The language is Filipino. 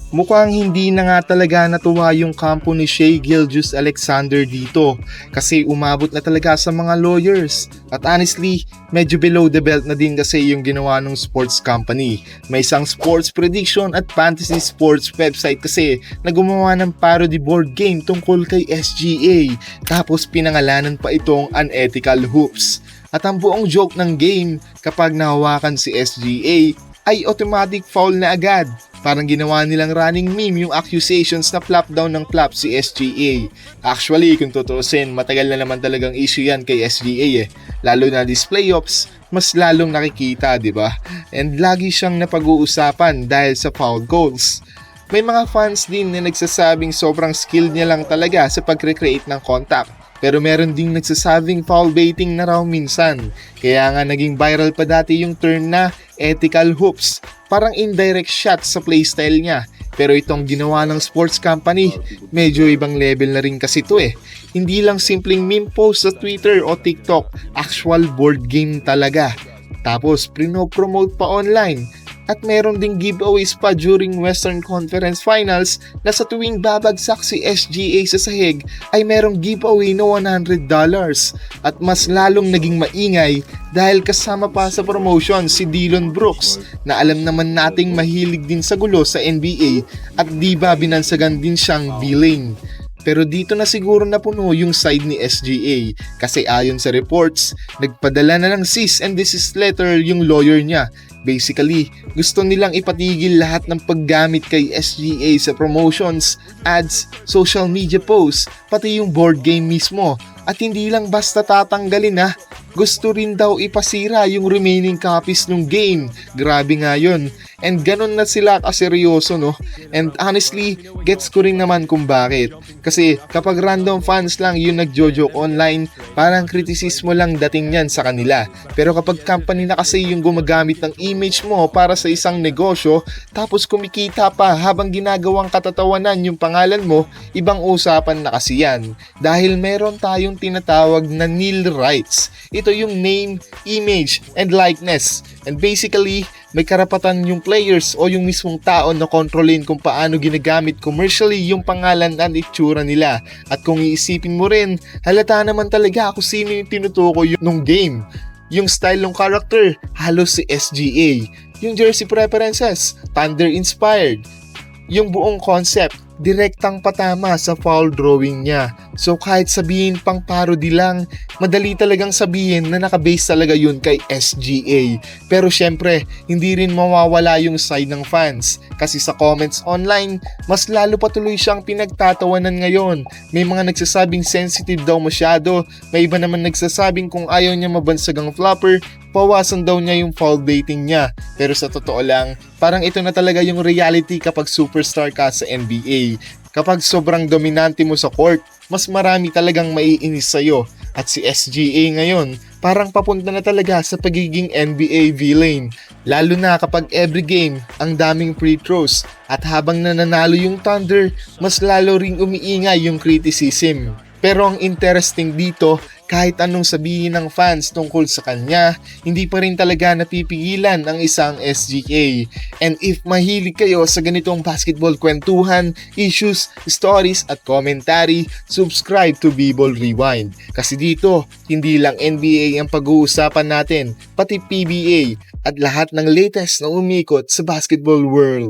Mukhang hindi na nga talaga natuwa yung kampo ni Shai Gilgeous-Alexander dito kasi umabot na talaga sa mga lawyers. At honestly, medyo below the belt na din kasi yung ginawa ng sports company. May isang sports prediction at fantasy sports website kasi na gumawa ng parody board game tungkol kay SGA, tapos pinangalanan pa itong Unethical Hoops. At ang buong joke ng game, kapag nahawakan si SGA, ay automatic foul na agad. Parang ginawa nilang running meme yung accusations na flop down ng flop si SGA. Actually, kung tutuusin, matagal na naman talagang issue yan kay SGA eh. Lalo na this playoffs, mas lalong nakikita, di ba? And lagi siyang napag-uusapan dahil sa foul goals. May mga fans din na nagsasabing sobrang skill niya lang talaga sa pag-recreate ng contact. Pero meron ding nagsasabing foul baiting na raw minsan. Kaya nga naging viral pa dati yung term na ethical hoops. Parang indirect shot sa playstyle niya. Pero itong ginawa ng sports company, medyo ibang level na rin kasi to eh. Hindi lang simpleng meme post sa Twitter o TikTok, actual board game talaga. Tapos prino-promote pa online. At meron ding giveaways pa during Western Conference Finals na sa tuwing babagsak si SGA sa sahig ay merong giveaway na $100. At mas lalong naging maingay dahil kasama pa sa promotion si Dillon Brooks na alam naman nating mahilig din sa gulo sa NBA at di ba binansagan din siyang villain. Pero dito na siguro napuno yung side ni SGA kasi ayon sa reports, nagpadala na ng cease and desist letter yung lawyer niya. Basically, gusto nilang ipatigil lahat ng paggamit kay SGA sa promotions, ads, social media posts, pati yung board game mismo. At hindi lang basta tatanggalin na, gusto rin daw ipasira yung remaining copies ng game. Grabe nga yun. And ganun na sila kaseryoso, no? And honestly, gets ko rin naman kung bakit. Kasi kapag random fans lang yung nagjo-joke online, parang kritisismo lang dating yan sa kanila. Pero kapag company na kasi yung gumagamit ng image mo para sa isang negosyo, tapos kumikita pa habang ginagawang katatawanan yung pangalan mo, ibang usapan na kasi yan. Dahil meron tayong tinatawag na nil rights. Ito yung name, image, and likeness. And basically, may karapatan yung players o yung mismong tao na kontrolin kung paano ginagamit commercially yung pangalan at itsura nila. At kung iisipin mo rin, halata naman talaga kung sino yung tinutukoy yung game. Yung style ng character, halos si SGA. Yung jersey preferences, Thunder inspired. Yung buong concept, direktang patama sa foul drawing niya. So kahit sabihin pang parody lang, madali talagang sabihin na nakabase talaga yun kay SGA. Pero syempre, hindi rin mawawala yung side ng fans. Kasi sa comments online, mas lalo patuloy siyang pinagtatawanan ngayon. May mga nagsasabing sensitive daw masyado, may iba naman nagsasabing kung ayaw niya mabansag ang flopper, pawasan daw niya yung foul baiting niya. Pero sa totoo lang, parang ito na talaga yung reality kapag superstar ka sa NBA. Kapag sobrang dominante mo sa court, mas marami talagang maiinis sa'yo. At si SGA ngayon, parang papunta na talaga sa pagiging NBA villain. Lalo na kapag every game, ang daming free throws. At habang nananalo yung Thunder, mas lalo ring umiingay yung criticism. Pero ang interesting dito, kahit anong sabihin ng fans tungkol sa kanya, hindi pa rin talaga napipigilan ang isang SGA. And if mahilig kayo sa ganitong basketball kwentuhan, issues, stories at commentary, subscribe to B-Ball Rewind. Kasi dito, hindi lang NBA ang pag-uusapan natin, pati PBA at lahat ng latest na umikot sa basketball world.